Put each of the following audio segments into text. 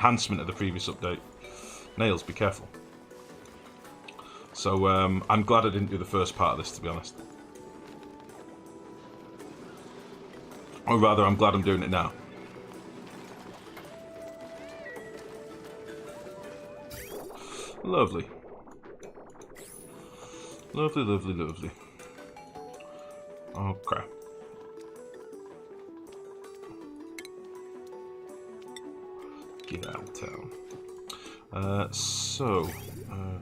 enhancement of the previous update. Nails, be careful. So I'm glad I didn't do the first part of this, to be honest. Or rather, I'm glad I'm doing it now. Lovely. Lovely, lovely, lovely. Okay. Get out of town.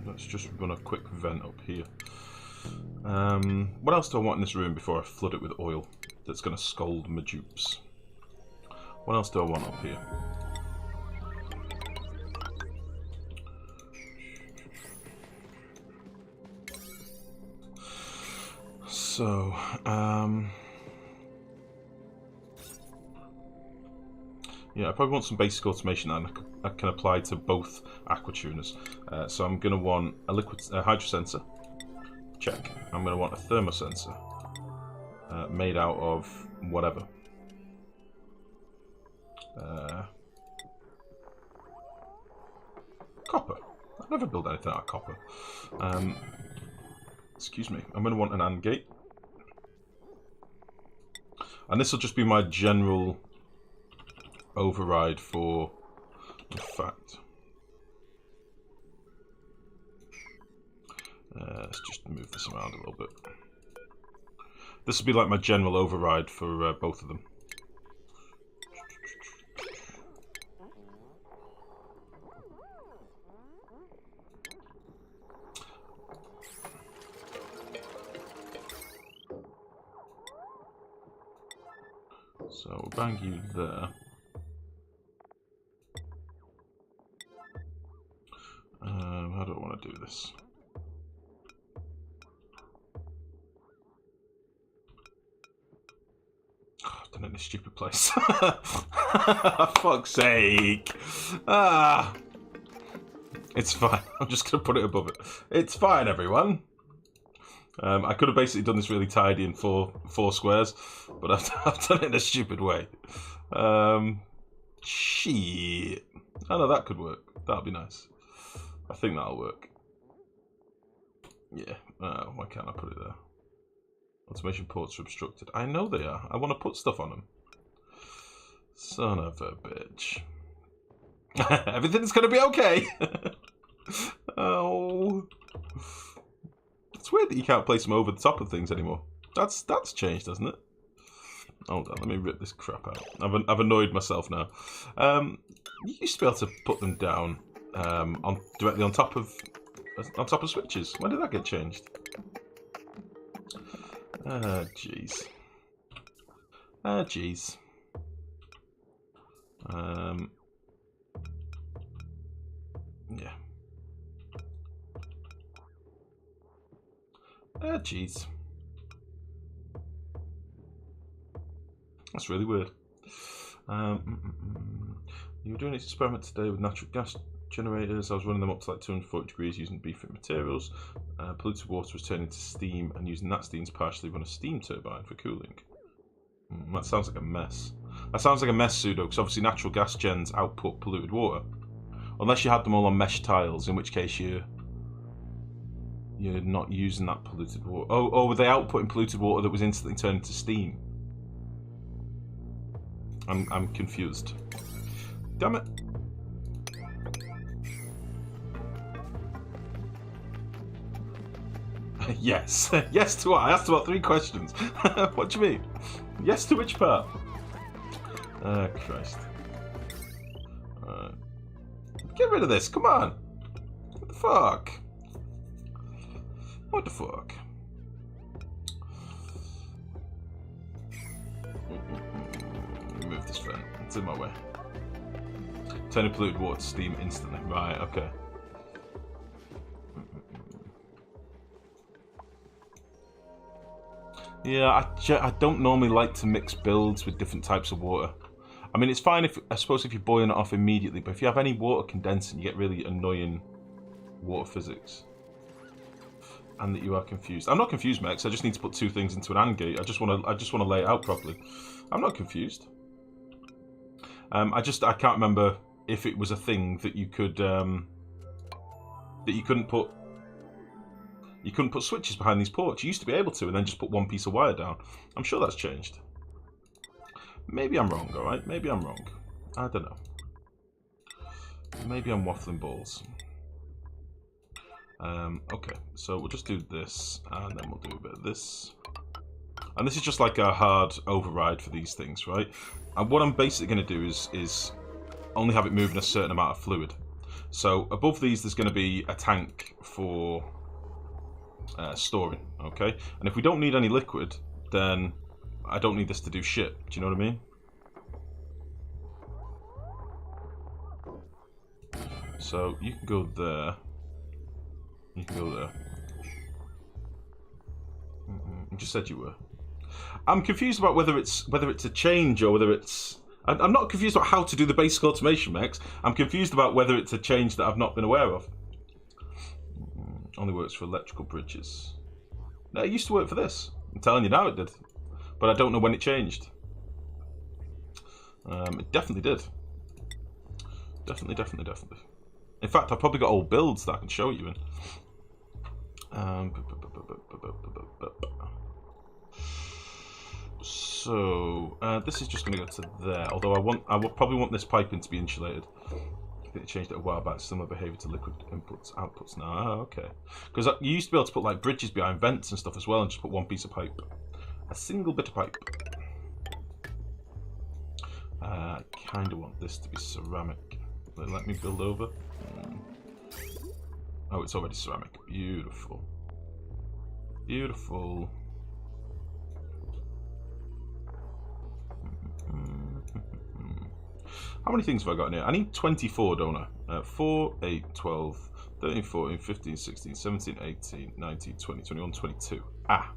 Let's just run a quick vent up here. What else do I want in this room before I flood it with oil that's going to scald my dupes? What else do I want up here? So, yeah, I probably want some basic automation that I can apply to both aqua tuners. So I'm going to want a liquid hydro sensor. Check. I'm going to want a thermosensor made out of whatever. Copper. I've never built anything out of copper. Excuse me. I'm going to want an AND gate. And this will just be my general override for, in fact, let's just move this around a little bit. This will be like my general override for both of them. So we'll bang you there. How do I want to do this? Oh, I've done it in a stupid place. For fuck's sake. Ah. It's fine. I'm just going to put it above it. It's fine, everyone. I could have basically done this really tidy in four squares, but I've done it in a stupid way. Shit. Oh no, that could work. That'll be nice. I think that'll work. Yeah. Why can't I put it there? Automation ports are obstructed. I know they are. I want to put stuff on them. Son of a bitch. Everything's going to be okay. Oh. It's weird that you can't place them over the top of things anymore. That's changed, hasn't it? Hold on, let me rip this crap out. I've annoyed myself now. You used to be able to put them down directly on top of switches. When did that get changed? Ah, jeez. Ah, jeez. Yeah. Ah, jeez. That's really weird. You were doing an experiment today with natural gas generators. I was running them up to like 240 degrees using BFIT materials. Polluted water was turned into steam, and using that steam to partially run a steam turbine for cooling. That sounds like a mess. That sounds like a mess, Pseudo, because obviously natural gas gens output polluted water. Unless you had them all on mesh tiles, in which case you're not using that polluted water. Oh, were they outputting polluted water that was instantly turned into steam? I'm confused. Damn it. Yes. Yes to what? I asked about 3 questions. What do you mean? Yes to which part? Oh, Christ. Get rid of this, come on. What the fuck? What the fuck? Remove this vent. It's in my way. Turning polluted water to steam instantly. Right, okay. Yeah, I don't normally like to mix builds with different types of water. I mean, it's fine I suppose if you're boiling it off immediately, but if you have any water condensing, you get really annoying water physics. And that you are confused. I'm not confused, Max. I just need to put 2 things into an AND gate. I just want to lay it out properly. I'm not confused. I can't remember if it was a thing that you could that you couldn't put switches behind these ports. You used to be able to, and then just put one piece of wire down. I'm sure that's changed. Maybe I'm wrong. All right, maybe I'm wrong. I don't know. Maybe I'm waffling balls. Okay, so we'll just do this, and then we'll do a bit of this. And this is just like a hard override for these things, right? And what I'm basically going to do is only have it moving a certain amount of fluid. So above these, there's going to be a tank for storing, okay? And if we don't need any liquid, then I don't need this to do shit. Do you know what I mean? So you can go there. You can go there. You just said you were. I'm confused about whether it's a change or whether it's... I'm not confused about how to do the basic automation, Max. I'm confused about whether it's a change that I've not been aware of. Only works for electrical bridges. No, it used to work for this. I'm telling you now it did. But I don't know when it changed. It definitely did. Definitely. In fact, I've probably got old builds that I can show you in. So this is just going to go to there. Although I would probably want this piping to be insulated. I think they changed it a while back. Similar behaviour to liquid inputs, outputs now. Oh, okay. Because you used to be able to put like bridges behind vents and stuff as well, and just put one piece of pipe, a single bit of pipe. I kind of want this to be ceramic. Let me build over. Oh, it's already ceramic. Beautiful. Beautiful. How many things have I got in here? I need 24, don't I? 4, 8, 12, 13, 14, 15, 16, 17, 18, 19, 20, 21, 22. Ah!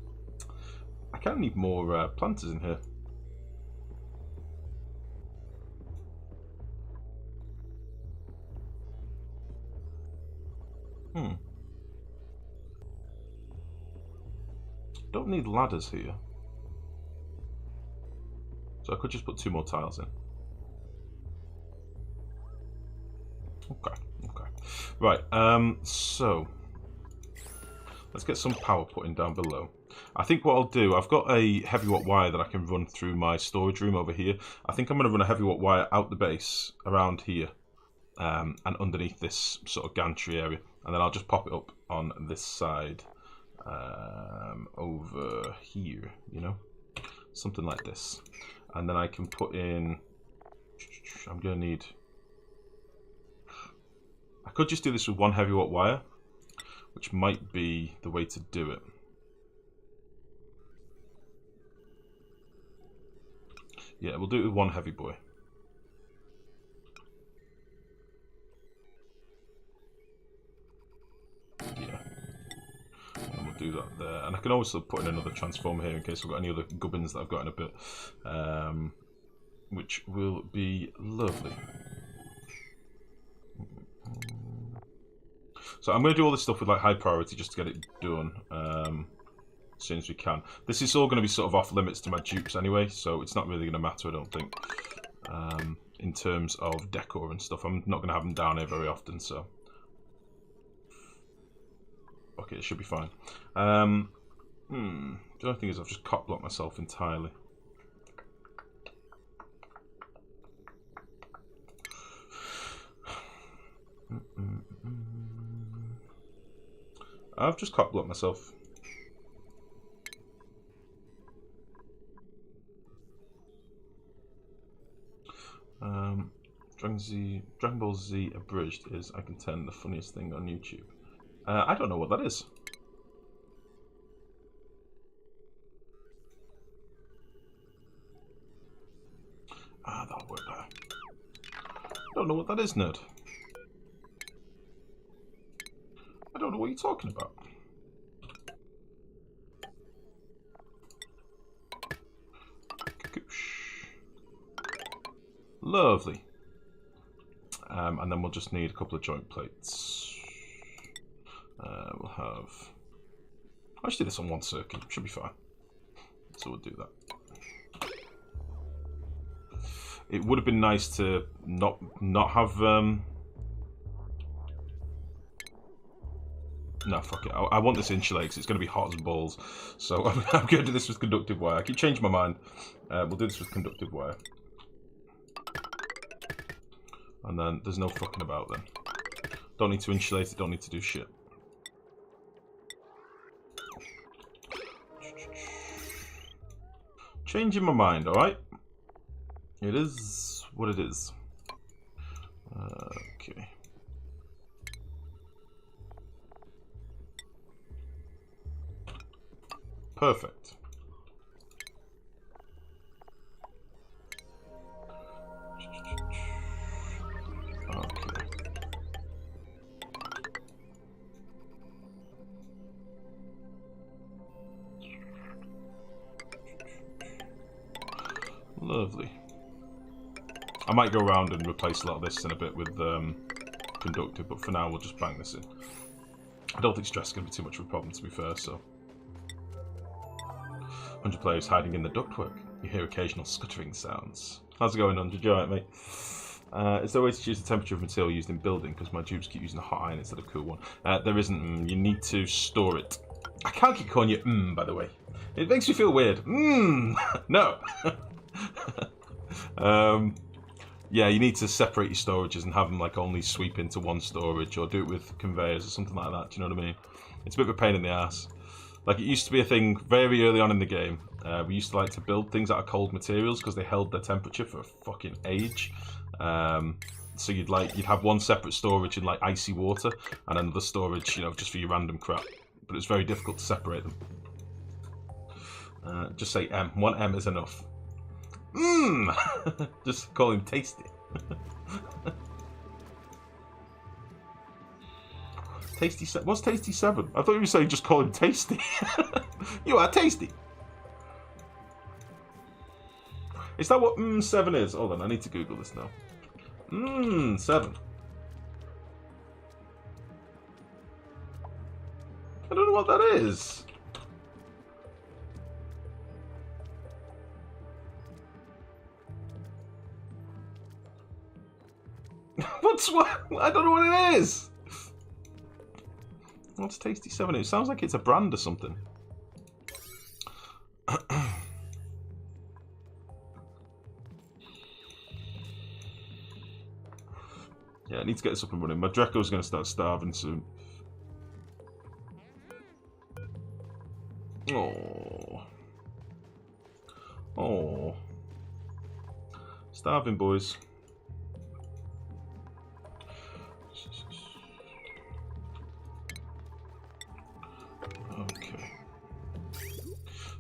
I kind of need more planters in here. Don't need ladders here. So I could just put 2 more tiles in. Okay. Right, so let's get some power put in down below. I think what I'll do, I've got a heavy watt wire that I can run through my storage room over here. I think I'm going to run a heavy watt wire out the base around here and underneath this sort of gantry area, and then I'll just pop it up on this side over here, you know, something like this. And then I can put in, I'm going to need, I could just do this with 1 heavy watt wire, which might be the way to do it. Yeah, we'll do it with 1 heavy boy. Yeah. And we'll do that there. And I can also put in another transformer here in case I've got any other gubbins that I've got in a bit. Which will be lovely. So I'm going to do all this stuff with like high priority just to get it done as soon as we can. This is all going to be sort of off limits to my dupes anyway, so it's not really going to matter, I don't think, in terms of decor and stuff. I'm not going to have them down here very often, so okay, it should be fine. The only thing is I've just cock blocked myself entirely. I've just cock blocked myself. Dragon Ball Z Abridged is, I contend, the funniest thing on YouTube. I don't know what that is. Ah, that'll work there. I don't know what that is, nerd. I don't know what you're talking about. Lovely. And then we'll just need a couple of joint plates. We'll have... I'll just do this on 1 circuit. Should be fine. So we'll do that. It would have been nice to not have... No, fuck it. I want this insulated because it's going to be hot as balls. So I'm going to do this with conductive wire. I keep changing my mind. We'll do this with conductive wire. And then there's no fucking about then. Don't need to insulate it, don't need to do shit. Changing my mind, alright? It is what it is. Okay. Perfect. Okay. Lovely. I might go around and replace a lot of this in a bit with conductive, but for now we'll just bang this in. I don't think stress is going to be too much of a problem, to be fair, so... 100 players hiding in the ductwork. You hear occasional scuttering sounds. How's it going, 100? You alright, mate? Is there a way to choose the temperature of material used in building? Because my dupes keep using a hot iron instead of a cool one. There isn't. You need to store it. I can't keep calling you by the way. It makes me feel weird. No. Yeah, you need to separate your storages and have them like only sweep into one storage, or do it with conveyors or something like that. Do you know what I mean? It's a bit of a pain in the ass. Like, it used to be a thing very early on in the game. We used to like to build things out of cold materials because they held their temperature for a fucking age. So you'd have one separate storage in like icy water and another storage, you know, just for your random crap. But it's very difficult to separate them. Just say M. One M is enough. Just call him Tasty. Tasty. What's Tasty 7? I thought you were saying just call him Tasty. You are Tasty. Is that what 7 is? Hold on, I need to Google this now. 7. I don't know what that is. What's what? I don't know what it is. What's Tasty 7? It sounds like it's a brand or something. Yeah, I need to get this up and running. My Draco's going to start starving soon. Oh. Oh. Starving, boys. Okay.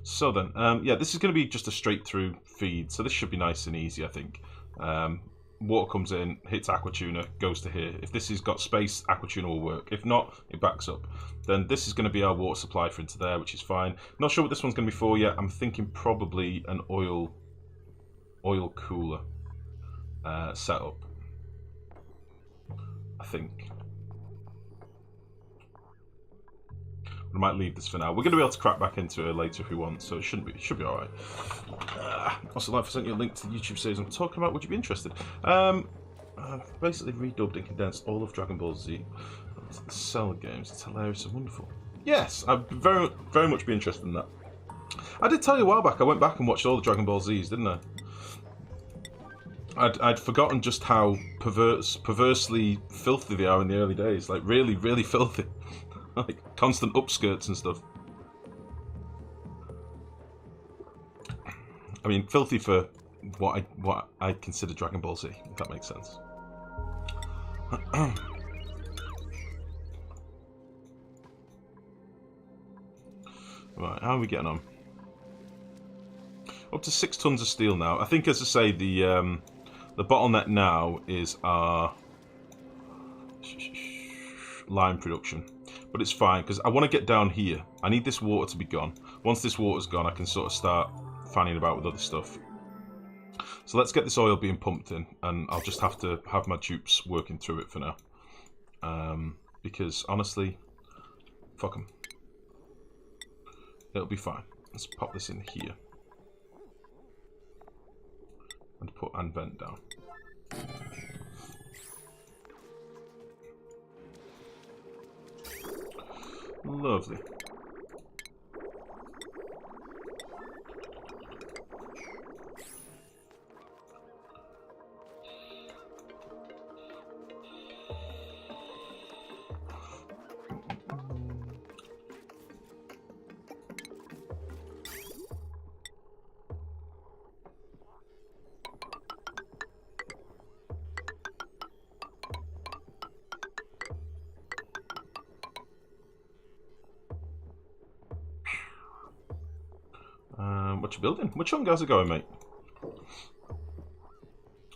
So then, yeah, this is going to be just a straight through feed, so this should be nice and easy, I think. Water comes in, hits Aquatuner, goes to here. If this has got space, Aquatuner will work. If not, it backs up. Then this is going to be our water supply for into there, which is fine. Not sure what this one's going to be for yet. I'm thinking probably an oil cooler setup. I think. I might leave this for now. We're going to be able to crack back into it later if we want, so it should be alright. Also, Life, I sent you a link to the YouTube series I'm talking about. Would you be interested? I've basically redubbed and condensed all of Dragon Ball Z. Cell games. It's hilarious and wonderful. Yes, I'd very, very much be interested in that. I did tell you a while back, I went back and watched all the Dragon Ball Zs, didn't I? I'd forgotten just how perversely filthy they are in the early days. Like, really, really filthy. Like, constant upskirts and stuff. I mean, filthy for what I consider Dragon Ball Z, if that makes sense. Right, how are we getting on? Up to 6 tons of steel now. I think, as I say, the bottleneck now is our lime production. But it's fine, because I want to get down here. I need this water to be gone. Once this water's gone, I can sort of start fanning about with other stuff. So let's get this oil being pumped in, and I'll just have to have my dupes working through it for now. Because, honestly, fuck them. It'll be fine. Let's pop this in here. and put and vent down. Lovely. What you building? Which one how's it going, mate?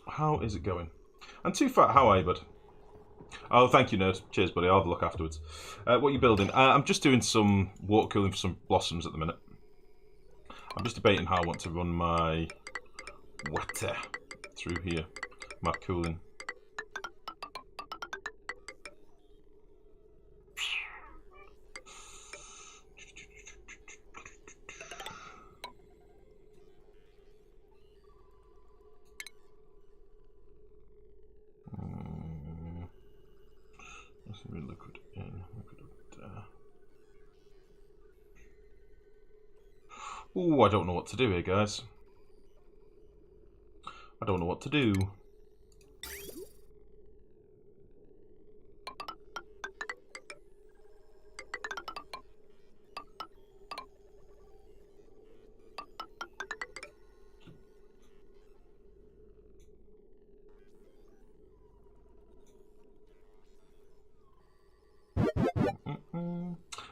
How is it going? And Too Fat, how are you, bud? Oh, thank you, nerd. Cheers, buddy. I'll have a look afterwards. What are you building? I'm just doing some water cooling for some blossoms at the minute. I'm just debating how I want to run my water through here. My cooling. Liquid in, liquid up there. Ooh, I don't know what to do here, guys. I don't know what to do.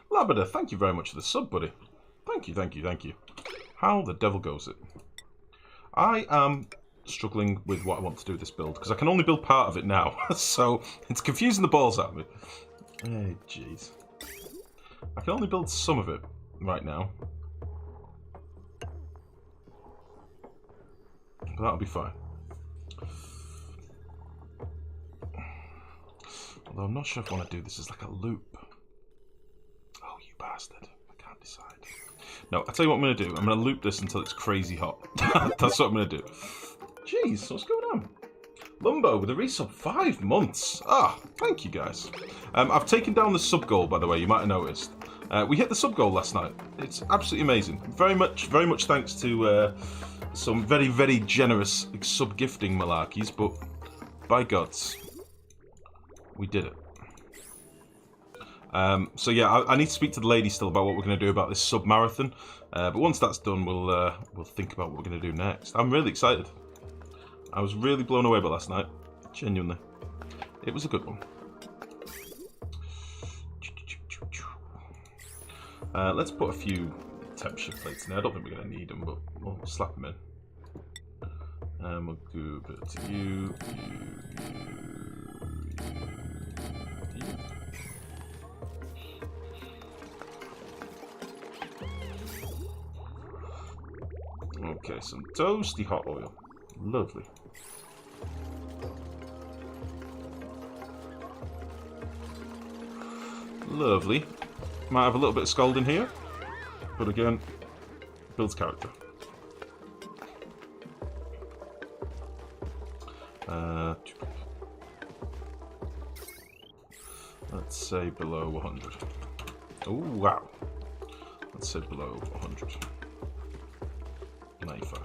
Labrador, thank you very much for the sub, buddy. Thank you, thank you, thank you. How the devil goes it? I am struggling with what I want to do with this build, because I can only build part of it now, so it's confusing the balls out of me. Hey, jeez. I can only build some of it right now. But that'll be fine. Although I'm not sure if I want to do this as like a loop. Bastard. I can't decide. No, I'll tell you what I'm going to do. I'm going to loop this until it's crazy hot. That's what I'm going to do. Jeez, what's going on? Lumbo with a resub 5 months. Ah, thank you guys. I've taken down the sub goal, by the way. You might have noticed. We hit the sub goal last night. It's absolutely amazing. Very much thanks to some very, very generous sub gifting malarkeys, but by gods, we did it. So yeah, I need to speak to the lady still about what we're going to do about this sub marathon. But once that's done, we'll think about what we're going to do next. I'm really excited. I was really blown away by last night. Genuinely, it was a good one. Let's put a few temperature plates in there. I don't think we're going to need them, but we'll slap them in. We'll do a bit to you. Okay, some toasty hot oil. Lovely. Lovely. Might have a little bit of scalding here, but again, builds character. Let's say below 100. Oh, wow. Let's say below 100. 95.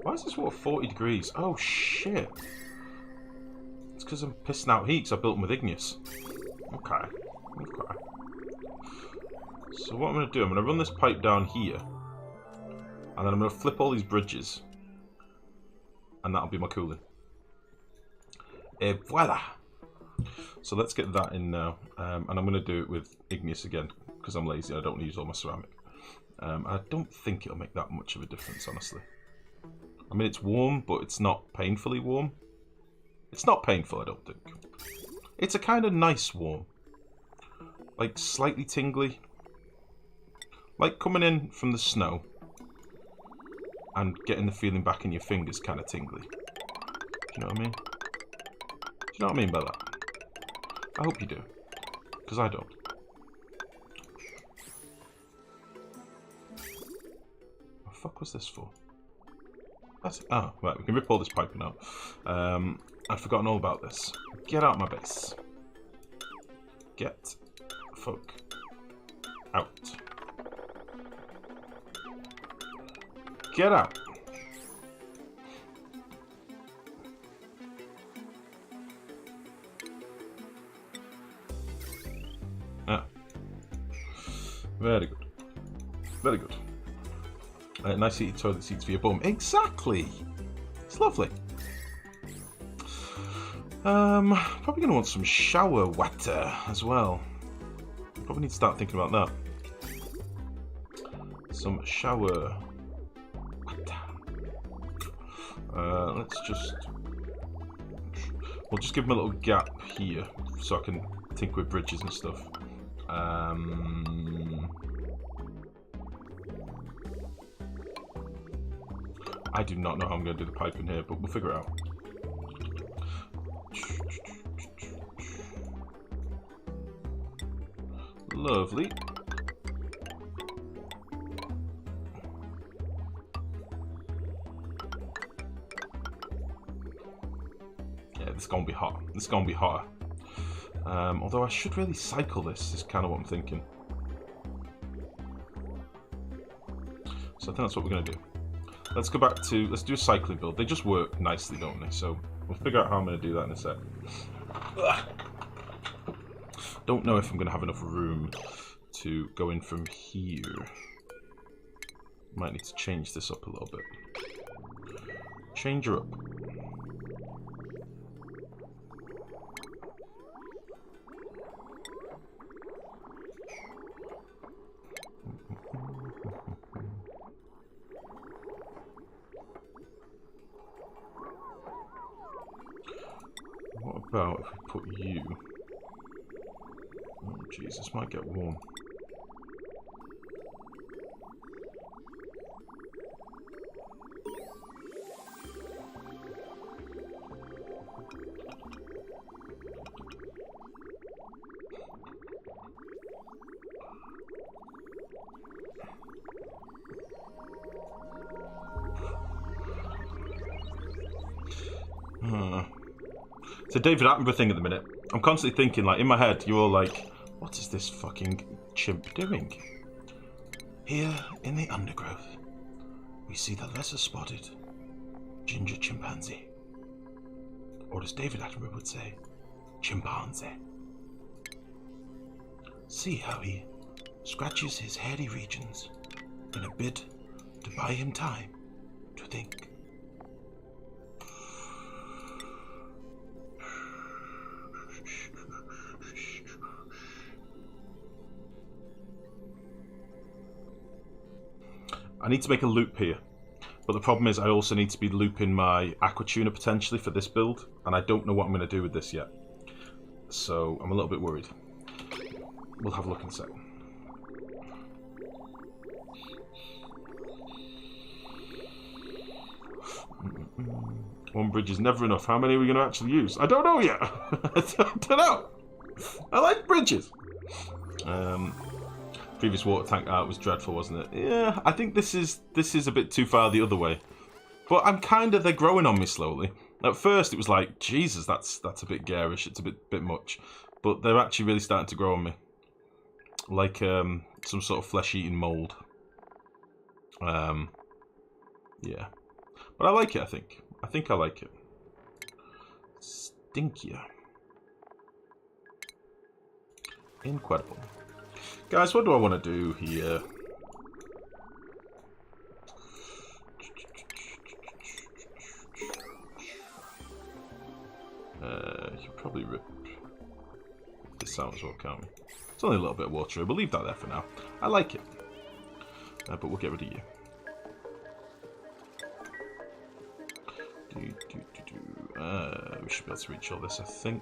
Why is this water 40 degrees? Oh shit. It's because I'm pissing out heat because I built them with igneous. Okay. Okay. So what I'm going to do, I'm going to run this pipe down here. And then I'm going to flip all these bridges. And that'll be my cooling. Et voila! So let's get that in now. And I'm going to do it with igneous again. Because I'm lazy, I don't want to use all my ceramic. I don't think it'll make that much of a difference, honestly. I mean, it's warm, but it's not painfully warm. It's not painful, I don't think. It's a kind of nice warm. Like, slightly tingly. Like coming in from the snow and getting the feeling back in your fingers kind of tingly. Do you know what I mean? Do you know what I mean by that? I hope you do. Because I don't. What the fuck was this for? That's, oh, right, we can rip all this piping out. I'd forgotten all about this. Get out my base. Get fuck out. Get out. Ah. Very good. Very good. Nice heated toilet seats for your bum. Exactly. It's lovely. Probably going to want some shower water as well. Probably need to start thinking about that. Some shower water. Let's just... We'll just give him a little gap here so I can tinker with bridges and stuff. I do not know how I'm going to do the pipe in here, but we'll figure it out. Lovely. Yeah, this is going to be hot. This is going to be hotter. Although I should really cycle this, is kind of what I'm thinking. So I think that's what we're going to do. Let's go back to, let's do a cycling build. They just work nicely, don't they? So we'll figure out how I'm going to do that in a sec. Ugh. Don't know if I'm going to have enough room to go in from here. Might need to change this up a little bit. Change her up. What about if we put you... Oh jeez, this might get warm. It's a David Attenborough thing at the minute. I'm constantly thinking, like, in my head, you're all like, what is this fucking chimp doing? Here in the undergrowth, we see the lesser spotted ginger chimpanzee. Or as David Attenborough would say, chimpanzee. See how he scratches his hairy regions in a bid to buy him time to think. I need to make a loop here, but the problem is I also need to be looping my aqua tuner potentially for this build, and I don't know what I'm going to do with this yet. So I'm a little bit worried. We'll have a look in a sec. One bridge is never enough. How many are we going to actually use? I don't know yet. I don't know. I like bridges. Previous water tank art was dreadful, wasn't it? Yeah, I think this is a bit too far the other way. But they're growing on me slowly. At first it was like, Jesus, that's a bit garish, it's a bit much. But they're actually really starting to grow on me. Like some sort of flesh-eating mould. Yeah. But I like it, I think. I think I like it. Stinkier. Incredible. Guys, what do I want to do here? You should probably rip this out as well, can't we? It's only a little bit of water. We'll leave that there for now. I like it. But we'll get rid of you. We should be able to reach all this, I think.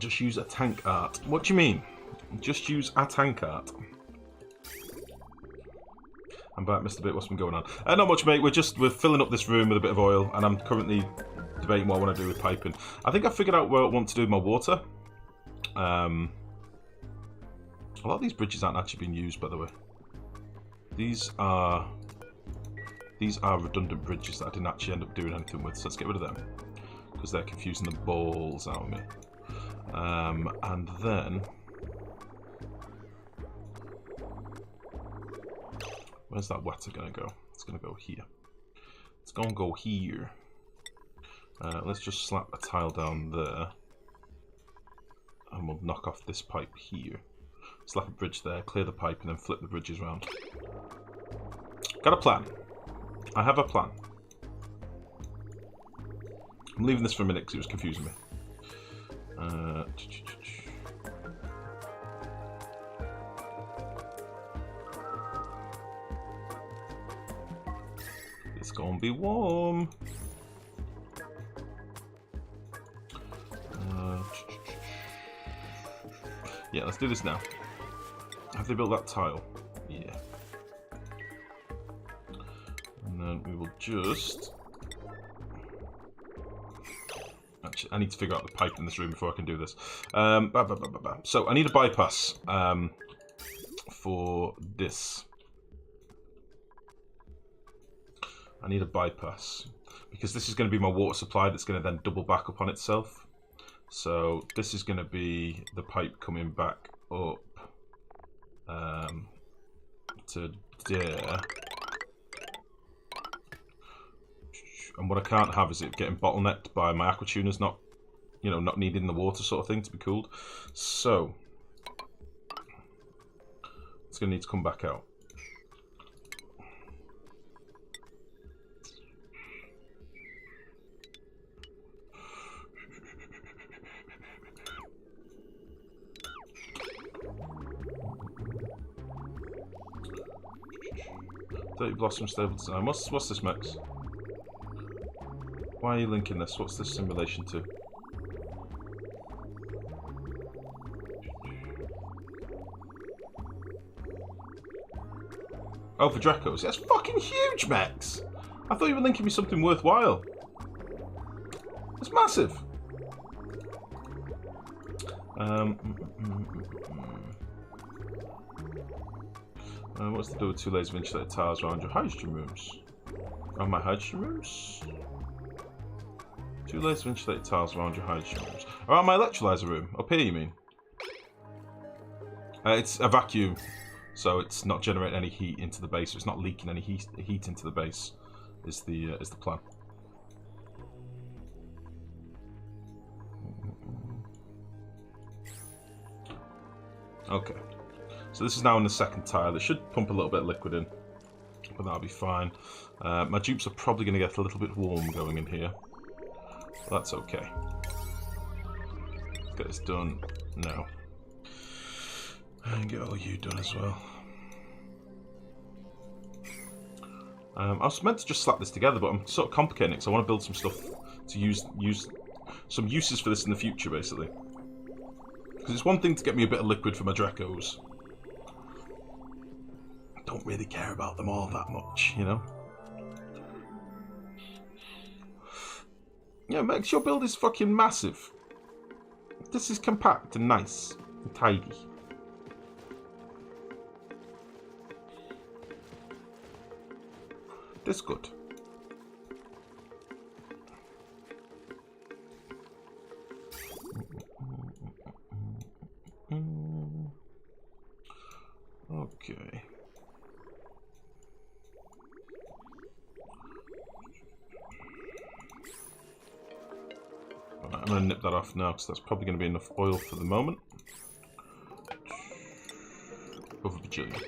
Just use a tank art. What do you mean? Just use a tank art. I'm back, Mr. Bit. What's been going on? Not much, mate. We're filling up this room with a bit of oil, and I'm currently debating what I want to do with piping. I think I figured out what I want to do with my water. A lot of these bridges aren't actually being used, by the way. These are redundant bridges that I didn't actually end up doing anything with, so let's get rid of them. Because they're confusing the balls out of me. And then... where's that water going to go? It's going to go here. It's going to go here. Let's just slap a tile down there. And we'll knock off this pipe here. Slap a bridge there, clear the pipe, and then flip the bridges around. Got a plan. I have a plan. I'm leaving this for a minute because it was confusing me. It's gonna be warm. Yeah, let's do this now. Have they built that tile? Yeah. And then we will just... actually, I need to figure out the pipe in this room before I can do this. So, I need a bypass for this. I need a bypass. Because this is going to be my water supply that's going to then double back up on itself. So, this is going to be the pipe coming back up to there. And what I can't have is it getting bottlenecked by my aqua tuners not needing the water sort of thing to be cooled. So it's going to need to come back out. Dirty Blossom Stable Design. What's this, Max? Why are you linking this? What's this in relation to? Oh, for Dracos. That's fucking huge, Max! I thought you were linking me something worthwhile. That's massive. What's the deal with 2 layers of insulated tiles around your hydrogen rooms? Around my hydrogen rooms? 2 layers of insulated tiles around your hydrogen rooms. Around my electrolyzer room. Up here, you mean? It's a vacuum, so it's not generating any heat into the base. So it's not leaking any heat into the base. Is the plan. Okay. So this is now in the second tile. It should pump a little bit of liquid in, but that'll be fine. My dupes are probably going to get a little bit warm going in here. But that's okay. Let's get this done now. And get all you done as well. I was meant to just slap this together, but I'm sort of complicating it because I want to build some stuff to use some uses for this in the future, basically. Because it's one thing to get me a bit of liquid for my Dracos. I don't really care about them all that much, you know? Yeah, Max, your build is fucking massive. This is compact and nice and tidy. This good. Okay. Right, I'm going to nip that off now because that's probably going to be enough oil for the moment. Over a bajillion.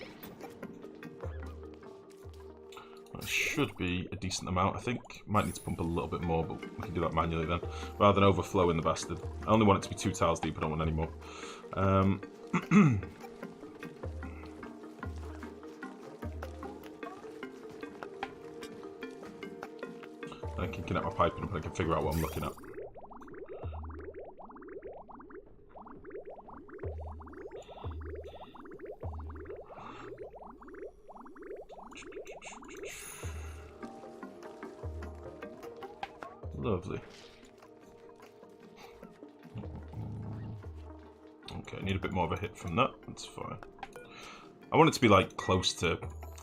That should be a decent amount, I think. Might need to pump a little bit more, but we can do that manually then, rather than overflowing the bastard. I only want it to be 2 tiles deep, I don't want any more. I can connect my pipe and I can figure out what I'm looking at. Lovely. Okay, I need a bit more of a hit from that. That's fine. I want it to be like close to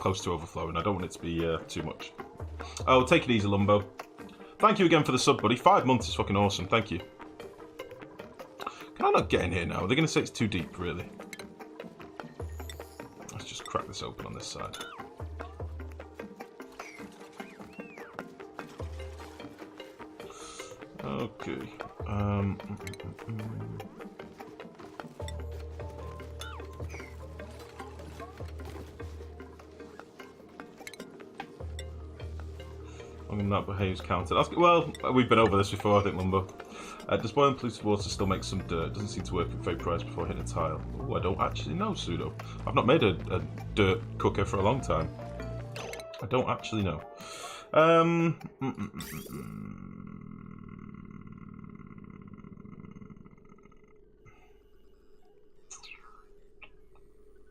overflowing. I don't want it to be too much. Oh, take it easy, Lumbo. Thank you again for the sub, buddy. 5 months is fucking awesome. Thank you. Can I not get in here now? Are they going to say it's too deep, really? Let's just crack this open on this side. Okay. That behaves counted. Well, we've been over this before, I think, Lumbo. Does boiling polluted water still make some dirt? Doesn't seem to work if vaporized before hitting a tile. Oh, I don't actually know, Pseudo. I've not made a dirt cooker for a long time. I don't actually know.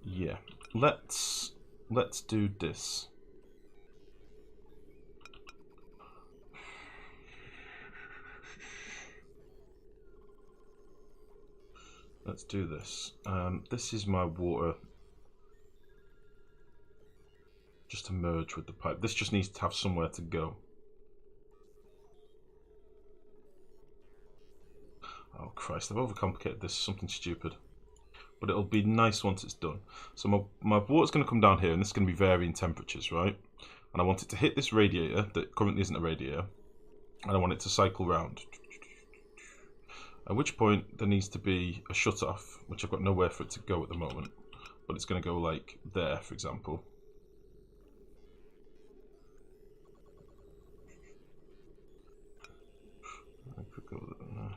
Yeah. Let's do this. Let's do this. This is my water. Just to merge with the pipe. This just needs to have somewhere to go. Oh Christ, I've overcomplicated this. Something stupid. But it'll be nice once it's done. So my water's going to come down here, and this is going to be varying temperatures, right? And I want it to hit this radiator that currently isn't a radiator. And I want it to cycle round. At which point there needs to be a shut-off, which I've got nowhere for it to go at the moment. But it's going to go like there, for example. I could go there.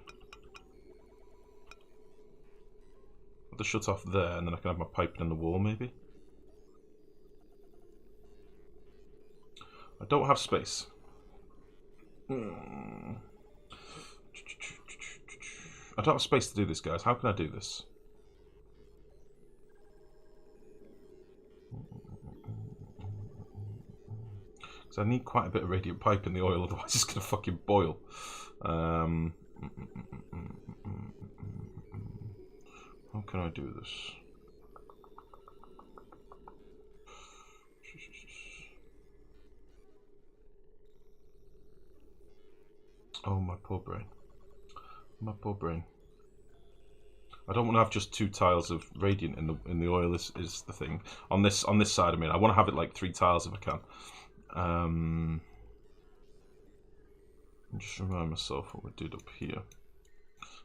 Put the shut-off there, and then I can have my piping in the wall, maybe. I don't have space. I don't have space to do this, guys. How can I do this? Because I need quite a bit of radiant pipe in the oil, otherwise it's going to fucking boil. How can I do this? Oh, my poor brain. My poor brain. I don't want to have just 2 tiles of radiant in the oil. Is the thing on this side. I mean, I want to have it like 3 tiles if I can. Just remind myself what we did up here.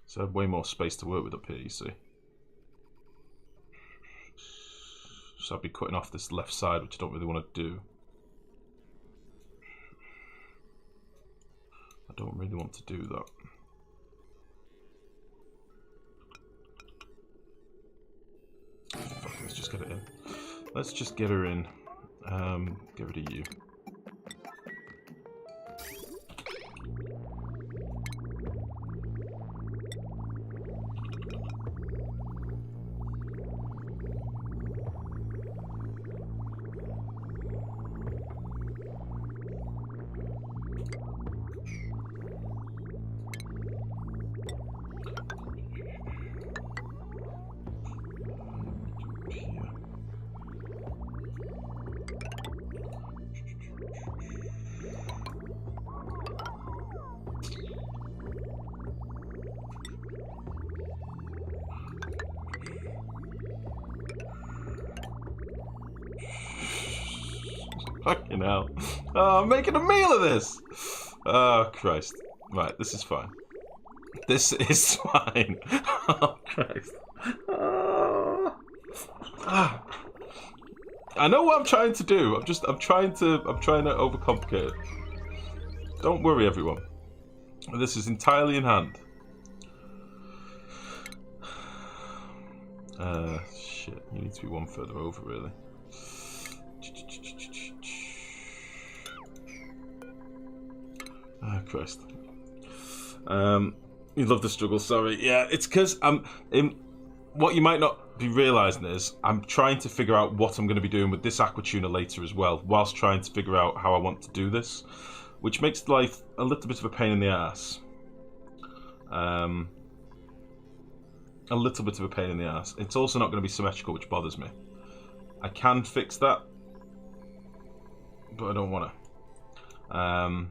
So I have way more space to work with up here. You see. So I'll be cutting off this left side, which I don't really want to do. I don't really want to do that. Fuck, let's just get it in. Let's just get her in. Get rid of you. Fucking hell. Oh, I'm making a meal of this! Oh, Christ. Right, this is fine. This is fine. Oh, Christ. I know what I'm trying to do. I'm trying to overcomplicate it. Don't worry, everyone. This is entirely in hand. Shit. You need to be one further over, really. Oh, Christ. You love the struggle, sorry. Yeah, it's because what you might not be realising is I'm trying to figure out what I'm going to be doing with this aqua tuna later as well, whilst trying to figure out how I want to do this, which makes life a little bit of a pain in the ass. A little bit of a pain in the ass. It's also not going to be symmetrical, which bothers me. I can fix that, but I don't want to.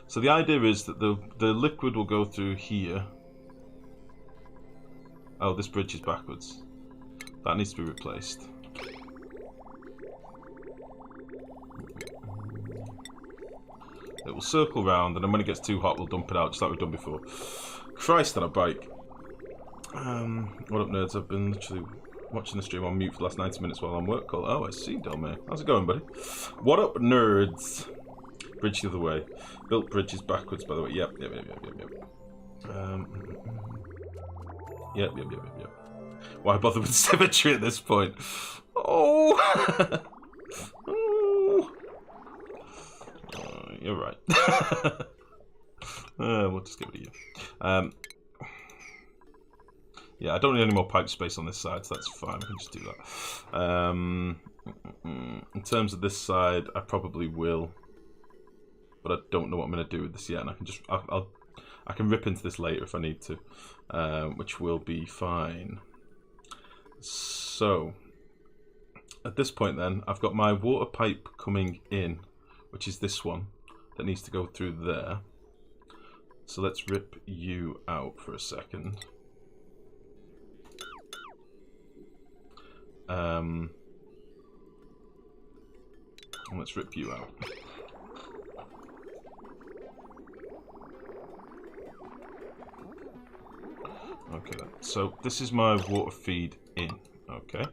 So the idea is that the liquid will go through here. Oh, this bridge is backwards. That needs to be replaced. It will circle round, and then when it gets too hot, we'll dump it out, just like we've done before. Christ on a bike. What up, nerds? I've been literally watching the stream on mute for the last 90 minutes while I'm work call. Oh, I see, Delmay. How's it going, buddy? What up, nerds? Bridge the other way. Built bridges backwards, by the way. Yep. Yep. Why bother with symmetry at this point? Oh! You're right. We'll just give it to you. Yeah, I don't need any more pipe space on this side, so that's fine. I can just do that. In terms of this side, I probably will, but I don't know what I'm going to do with this yet, and I can just I can rip into this later if I need to, which will be fine. So at this point, then I've got my water pipe coming in, which is this one that needs to go through there. So let's rip you out for a second. And let's rip you out. Okay, so this is my water feed in. Okay.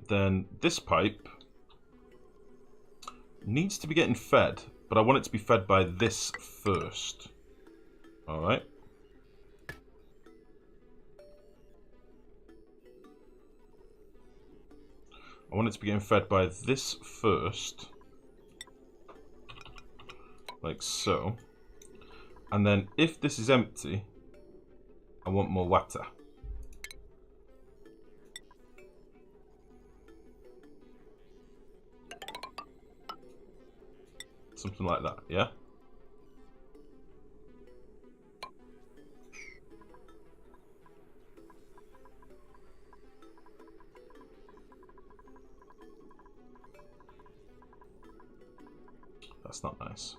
Then this pipe needs to be getting fed, but I want it to be fed by this first. Alright. I want it to be getting fed by this first. Like so. And then if this is empty, I want more water. Something like that, yeah? That's not nice.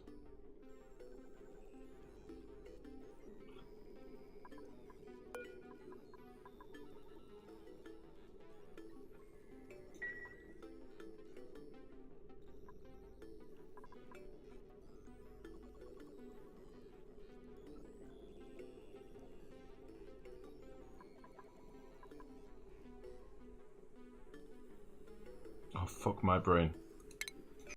Oh, fuck my brain.